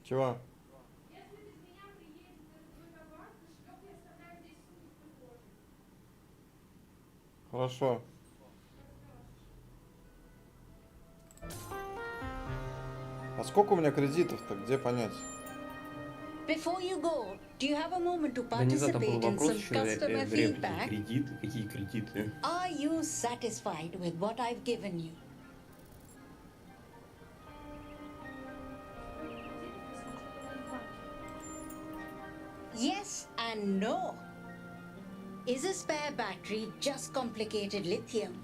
Чего? Если без меня приедет твой товар, кошелек я оставляю здесь в прихожей. Хорошо. А сколько у меня кредитов-то? Где понять? Before you go, do you have a moment to Да не знаю, там был participate in вопрос some еще customer в реплике. feedback? Кредиты? Какие кредиты? Are you satisfied with what I've given you? Yes and no. Is a spare battery just complicated lithium?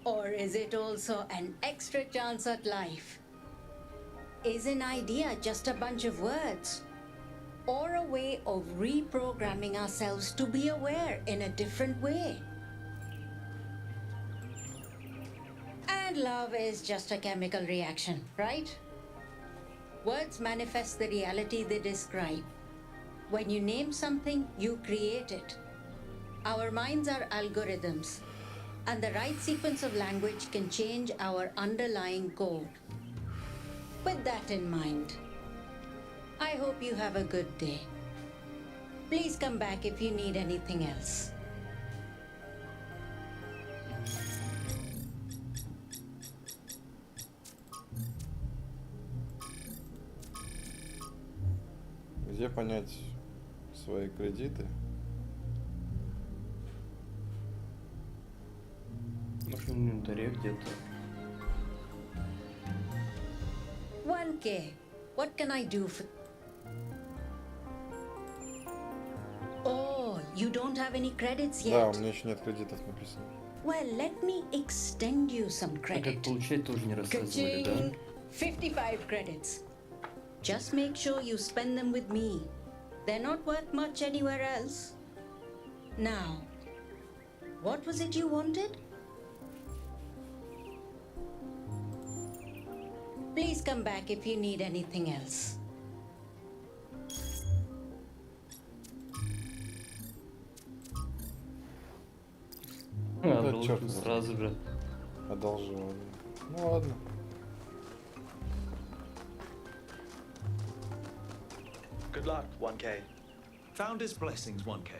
Or is it also an extra chance at life? Is an idea just a bunch of words? Or a way of reprogramming ourselves to be aware in a different way? And love is just a chemical reaction, right? Words manifest the reality they describe. When you name something, you create it. Our minds are algorithms, and the right sequence of language can change our underlying code. With that in mind, I hope you have a good day. Please come back if you need anything else. Где понять свои кредиты? Может, в инвентаре где-то. 1K. What can I do for... Oh, you don't have any credits Да, у yet? меня еще нет кредитов написано. Well, let me extend you some А как credit. получать тоже не рассказывали, да? Ka-ching! 55 credits. Just make sure you spend them with me. They're not worth much anywhere else. Now, what was it you wanted? Please come back if you need anything else. Одолжил чёрт. сразу же. Одолжил. Ну ладно. Good luck, 1K. Founder's blessings, 1K.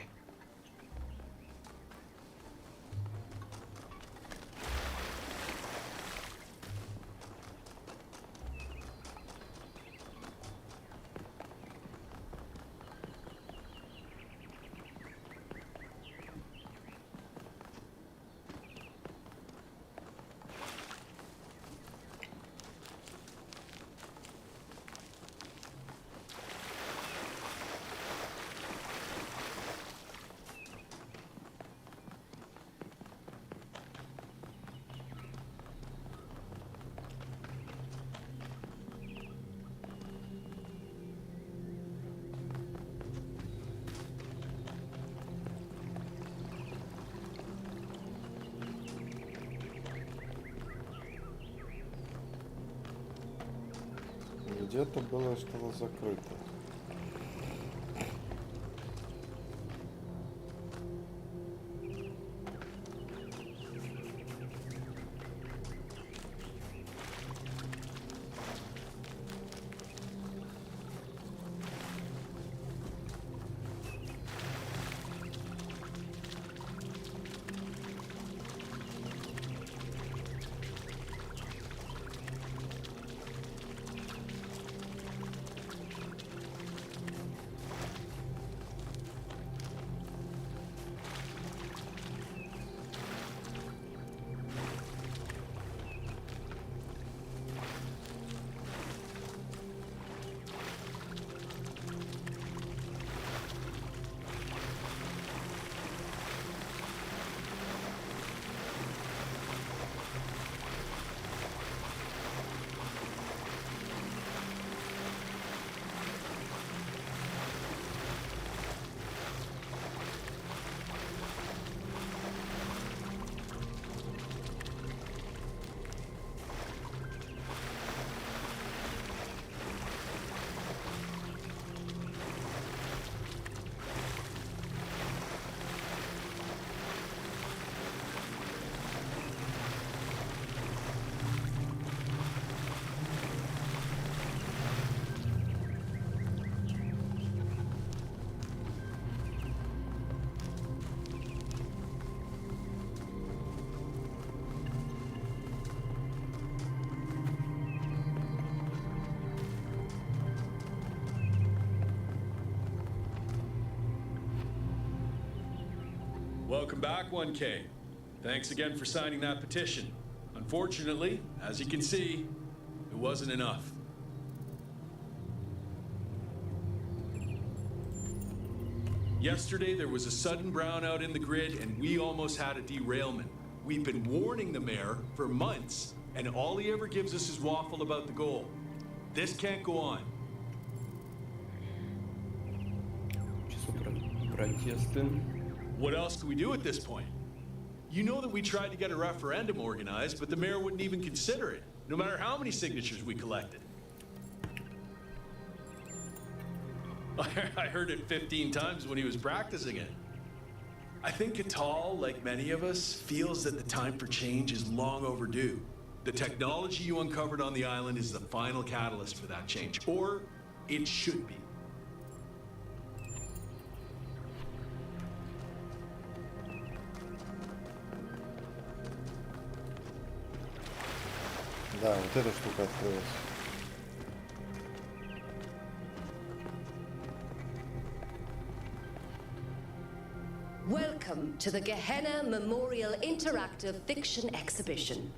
Где-то было что-то закрыто. back, 1K. Thanks again for signing that petition. Unfortunately, as you can see, it wasn't enough. Yesterday, there was a sudden brownout in the grid, and we almost had a derailment. We've been warning the mayor for months, and all he ever gives us is waffle about the goal. This can't go on. Протесты. What else do we do at this point? You know that we tried to get a referendum organized, but the mayor wouldn't even consider it, no matter how many signatures we collected. I heard it 15 times when he was practicing it. I think Catal, like many of us, feels that the time for change is long overdue. The technology you uncovered on the island is the final catalyst for that change, or it should be. Да, вот эта штука открылась. Welcome to the Gehenna Memorial Interactive Fiction Exhibition.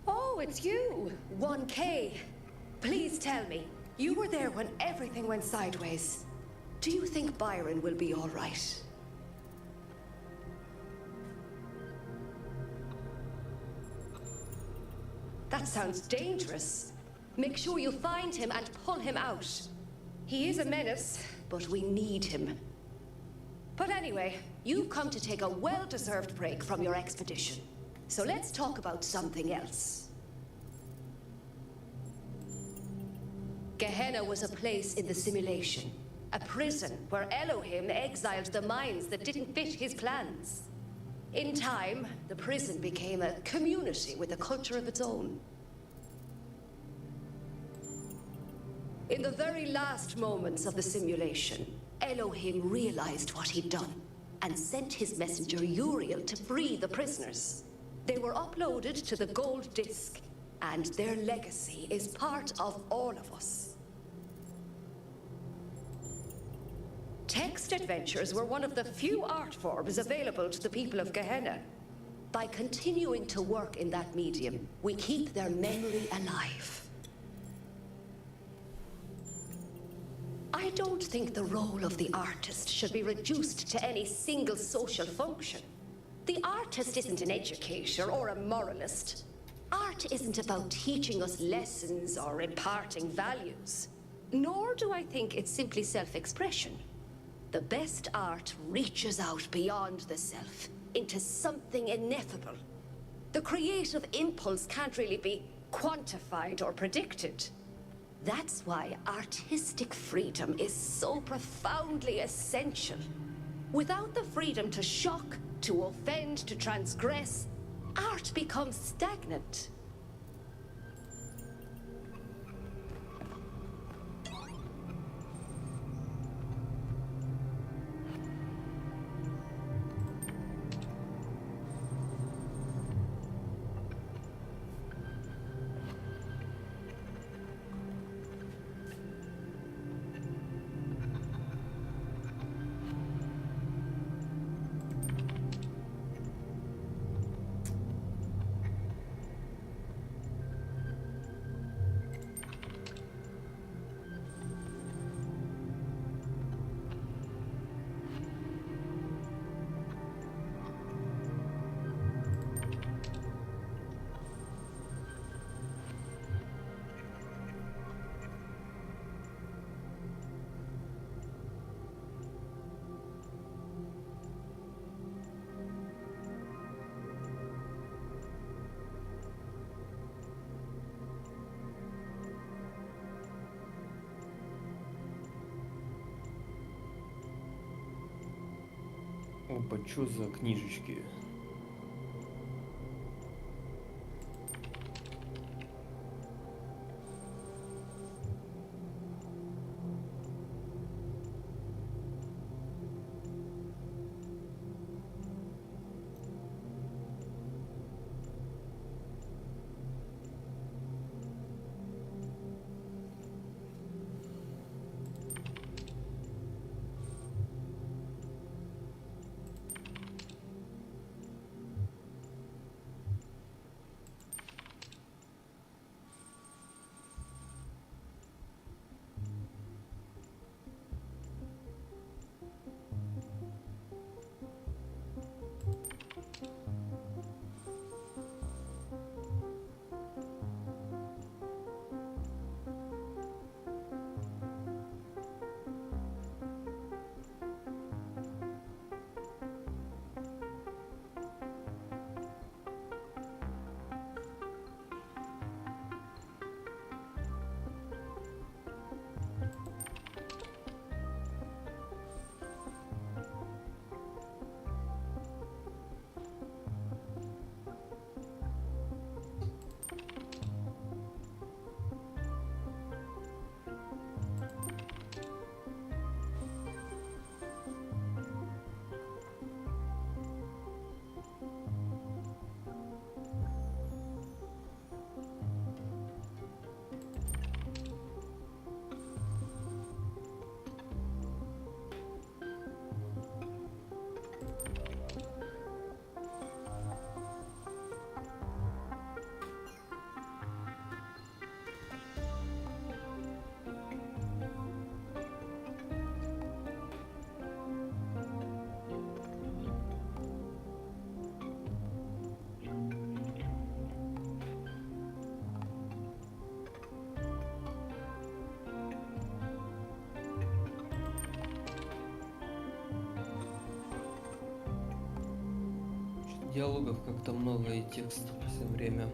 Oh, it's you, 1K. Please tell me, you were there when everything went sideways. Do you think Byron will be all right? That sounds dangerous. Make sure you find him and pull him out. He is a menace, but we need him. But anyway, you've come to take a well-deserved break from your expedition. So let's talk about something else. Gehenna was a place in the simulation. A prison where Elohim exiled the minds that didn't fit his plans. In time, the prison became a community with a culture of its own. In the very last moments of the simulation, Elohim realized what he'd done and sent his messenger Uriel to free the prisoners. They were uploaded to the gold disc, and their legacy is part of all of us. Text adventures were one of the few art forms available to the people of Gehenna. By continuing to work in that medium, we keep their memory alive. I don't think the role of the artist should be reduced to any single social function. The artist isn't an educator or a moralist. Art isn't about teaching us lessons or imparting values. Nor do I think it's simply self-expression. The best art reaches out beyond the self, into something ineffable. The creative impulse can't really be quantified or predicted. That's why artistic freedom is so profoundly essential. Without the freedom to shock, to offend, to transgress, art becomes stagnant. Опа, чё за книжечки? Диалогов как-то много и текста все время.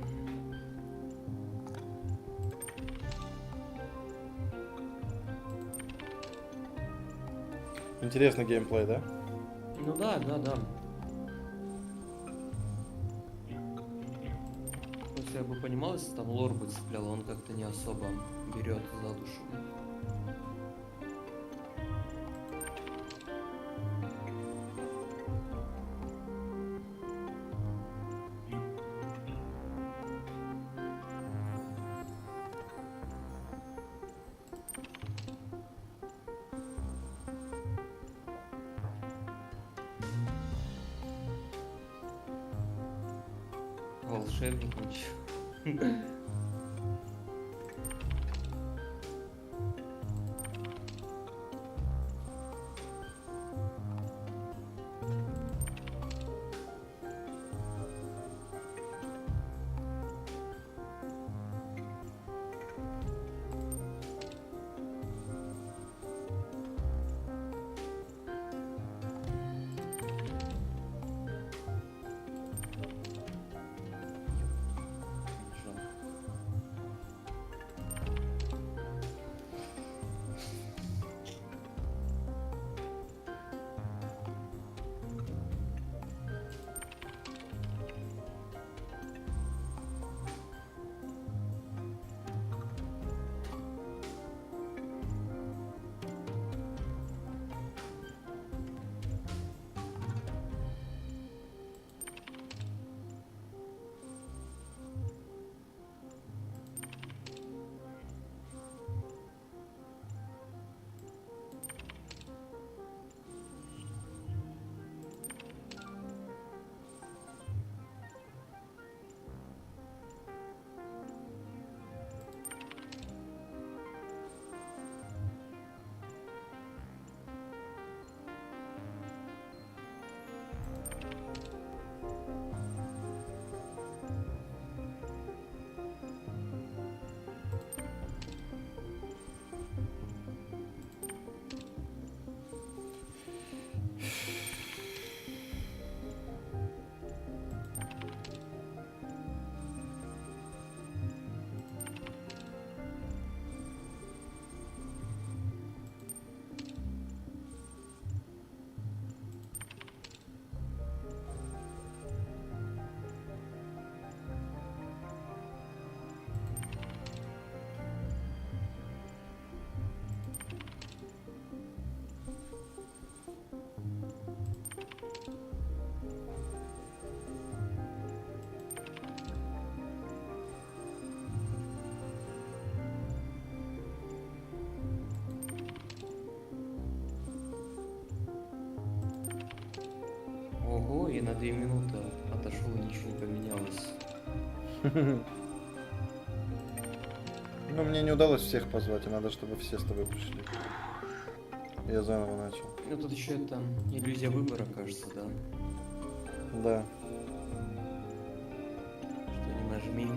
Интересный геймплей, да? Ну да. Если я бы понимал, если там лор бы цеплял, он как-то не особо берет за душу. Волшебник ничего. Ого, и на 2 минуты отошел, и ничего не поменялось. Ну, мне не удалось всех позвать, и надо, чтобы все с тобой пришли. Я заново начал. Ну тут еще это иллюзия выбора, кажется, да? Да. Что не нажми.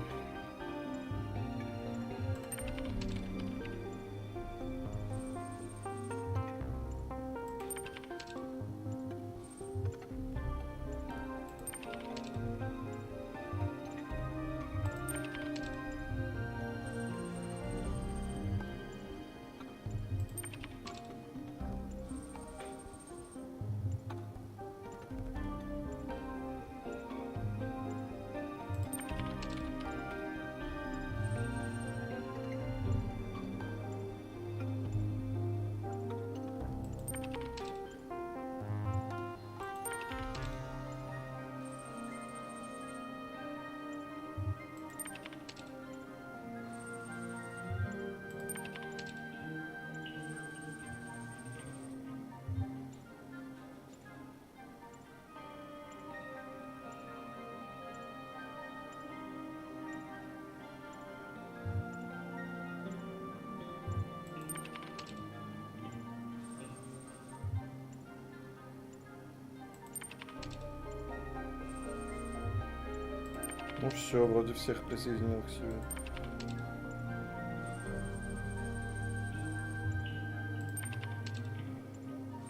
Ну все, вроде всех присоединил к себе.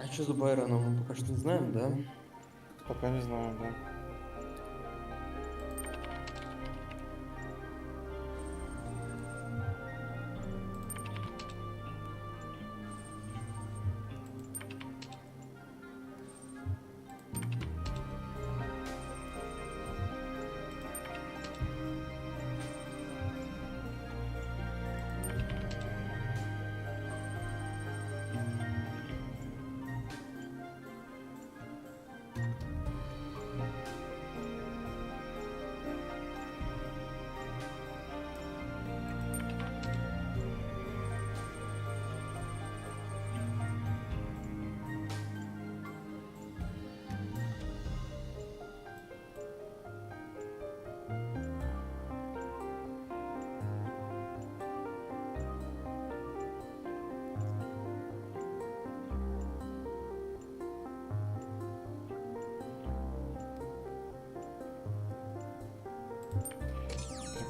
А что за Байроном мы пока что не знаем, да? Пока не знаю, да.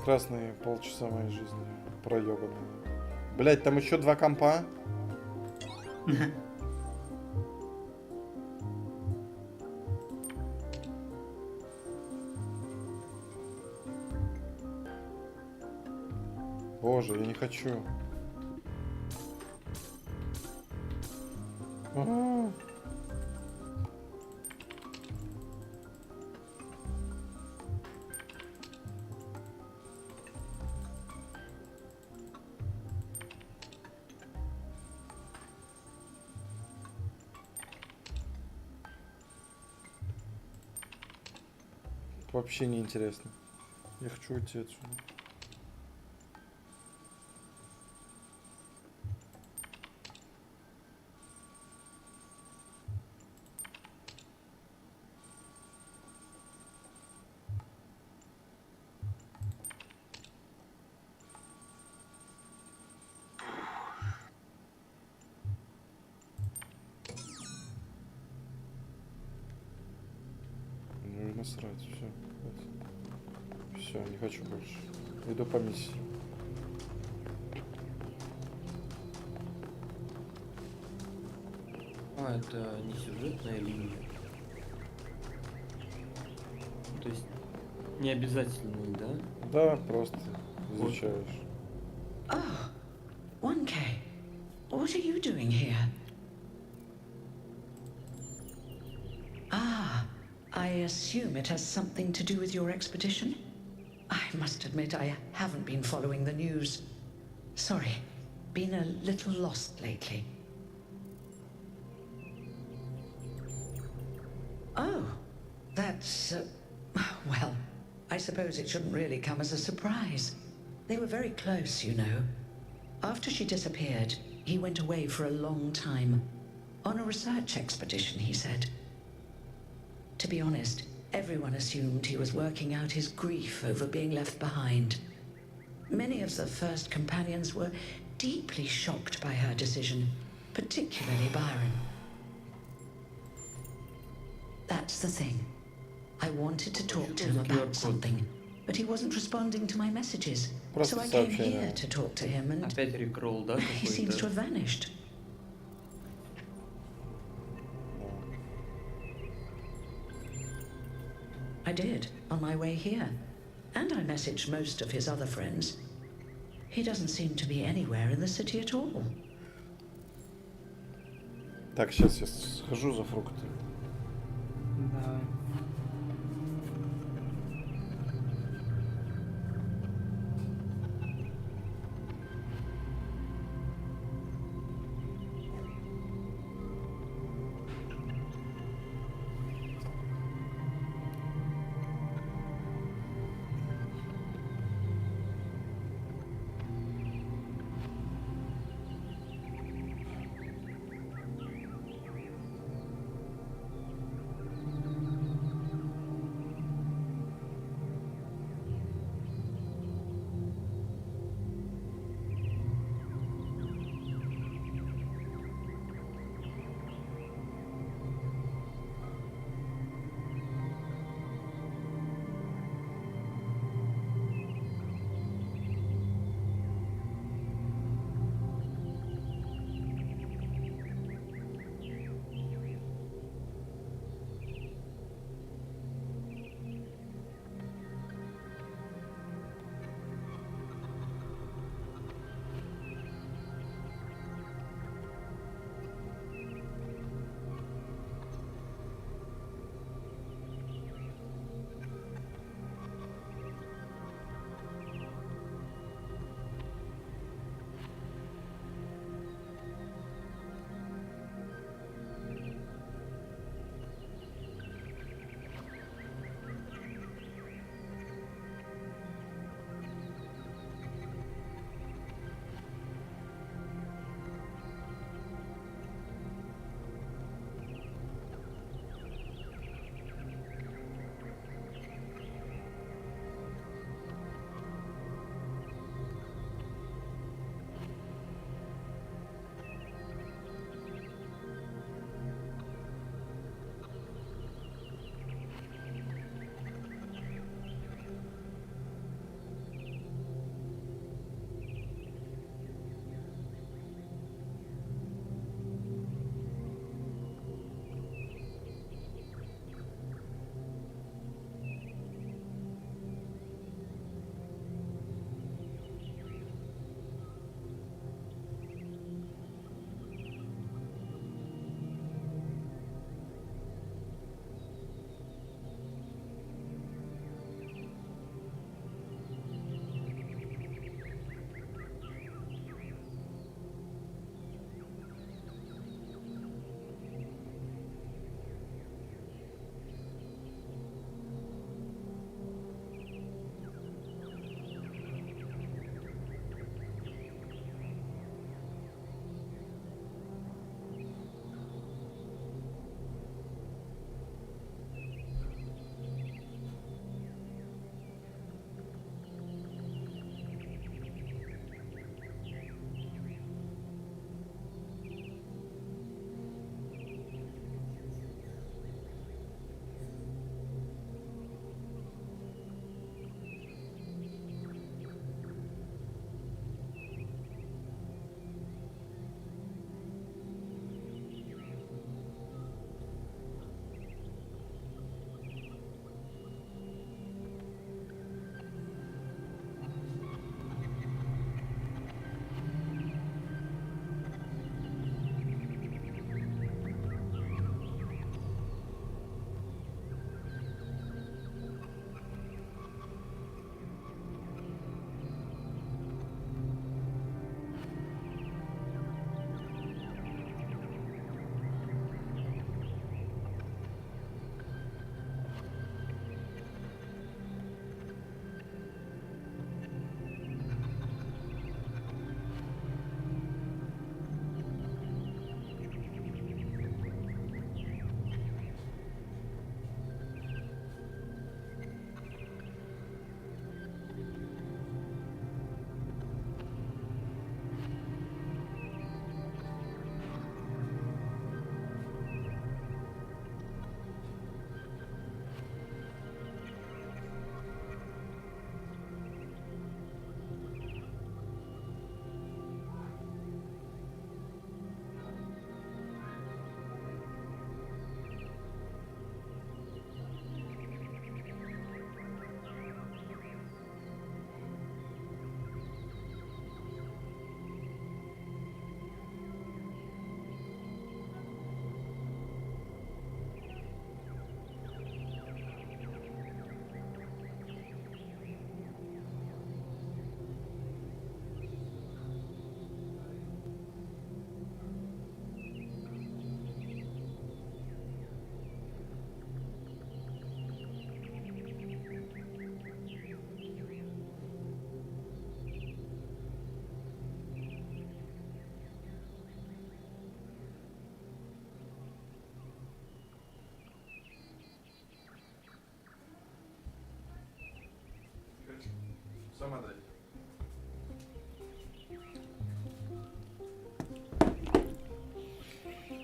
прекрасные полчаса моей жизни проебанные. Блять, там еще 2 компа. Боже, я не хочу. Вообще не интересно. Я хочу уйти отсюда. Ну и насрать, все. Все, не хочу больше. Иду по миссии. А, это не сюжетная линия. То есть не обязательный, да? Да, просто изучаешь. Oh, 1K. What are you doing here? Ah, I assume it has something to do with your expedition? I must admit I haven't been following the news. Sorry, been a little lost lately. Oh, that's, well, I suppose it shouldn't really come as a surprise. They were very close, you know. After she disappeared, he went away for a long time. On a research expedition, he said. To be honest, everyone assumed he was working out his grief over being left behind. Many of the first companions were deeply shocked by her decision, particularly Byron. That's the thing. I wanted to talk to him about something, but he wasn't responding to my messages. So I came here to talk to him, and Опять рекролл, да, he seems to have vanished. I did, on my way here. And I messaged most of his other friends. He doesn't seem to be anywhere in the city at all. Так, сейчас я схожу за фрукты. Да. Посмотреть.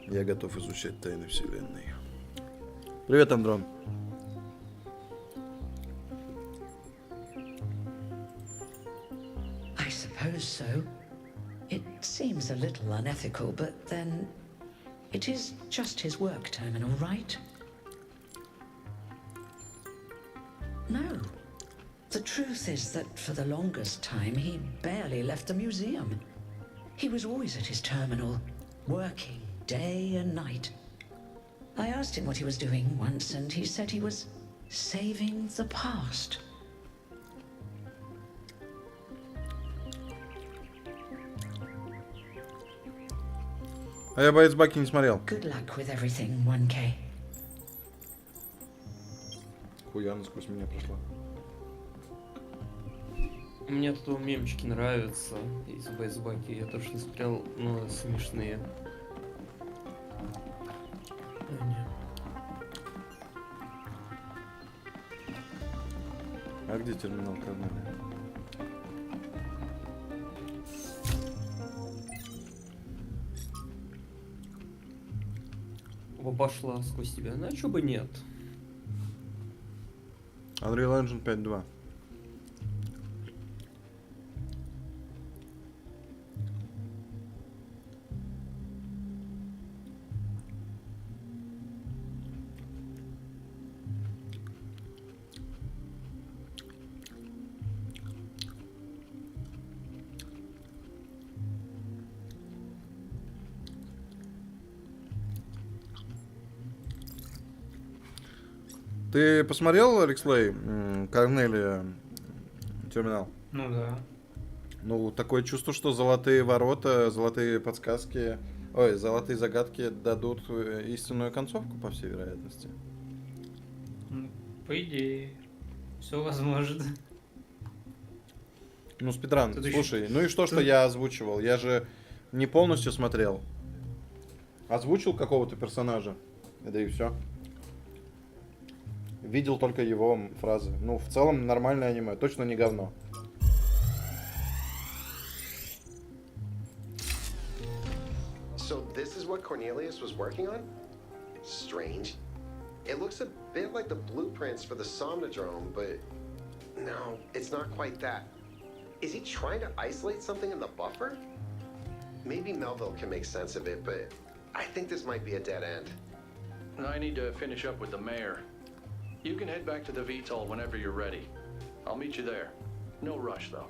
Я готов изучать тайны вселенной. Привет, Андрон. I suppose so. It seems a little unethical, but then it is just his work terminal, right? No. The truth is that for the longest time, he barely left the museum. He was always at his terminal, working day and night. I asked him what he was doing once, and he said he was saving the past. А я «Боец Баки» не смотрел. Good luck with everything, 1K. Хуя, насквозь меня прошла. Мне тут мемчики нравятся из Бейсбаки. Я тоже не смотрел, но смешные. А где терминал КАНАЛа? Пошла сквозь тебя. Ну, а чё бы нет? Unreal Engine 5.2. Ты посмотрел, Рикслей, Корнелия терминал? Ну да. Ну, такое чувство, что золотые ворота, золотые подсказки, ой, золотые загадки дадут истинную концовку, по всей вероятности. По идее, все возможно. Ну, спидран, Тут слушай, еще... ну и что я озвучивал? Я же не полностью смотрел. Озвучил какого-то персонажа, да и все. Видел только его фразы. Ну, в целом, нормальное аниме. Точно не говно. So this is what Cornelius was working on? Strange. It looks a bit like the blueprints for the Somnodrome, but no, it's not quite that. Is he trying to isolate something in the buffer? Maybe Melville can make sense of it, but I think this might be a dead end. I need to finish up with the mayor. You can head back to the VTOL whenever you're ready. I'll meet you there. No rush, though.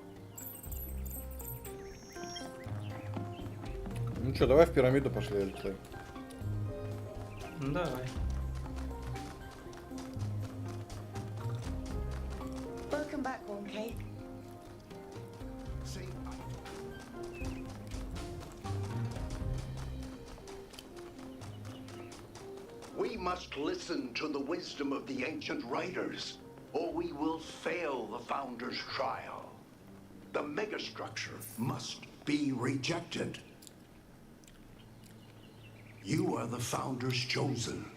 Ну что, давай в пирамиду пошли, Рикслей. Ну давай. Welcome back, 1K. We must listen to the wisdom of the ancient writers, or we will fail the Founder's trial. The megastructure must be rejected. You are the Founder's chosen,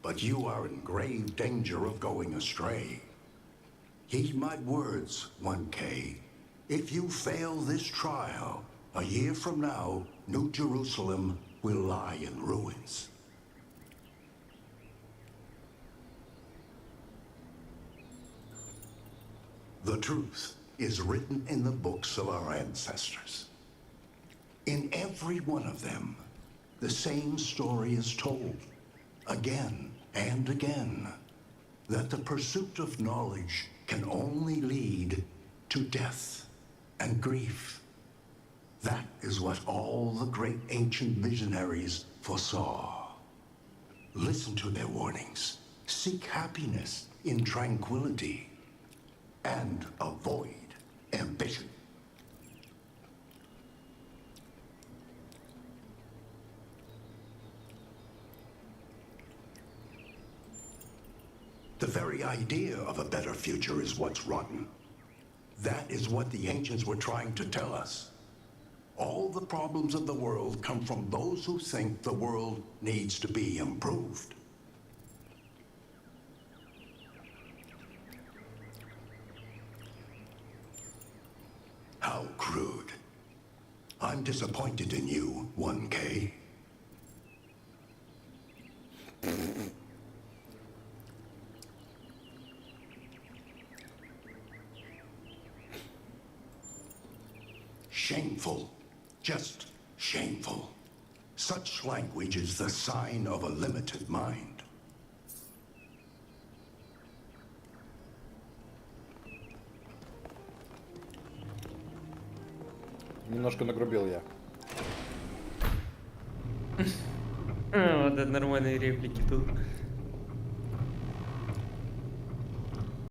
but you are in grave danger of going astray. Heed my words, 1K. If you fail this trial, a year from now, New Jerusalem will lie in ruins. The truth is written in the books of our ancestors. In every one of them, the same story is told, again and again, that the pursuit of knowledge can only lead to death and grief. That is what all the great ancient visionaries foresaw. Listen to their warnings. Seek happiness in tranquility. And avoid ambition. The very idea of a better future is what's rotten. That is what the ancients were trying to tell us. All the problems of the world come from those who think the world needs to be improved. How crude. I'm disappointed in you, 1K. Shameful. Just shameful. Such language is the sign of a limited mind. Немножко нагрубил я. Вот это нормальные реплики тут.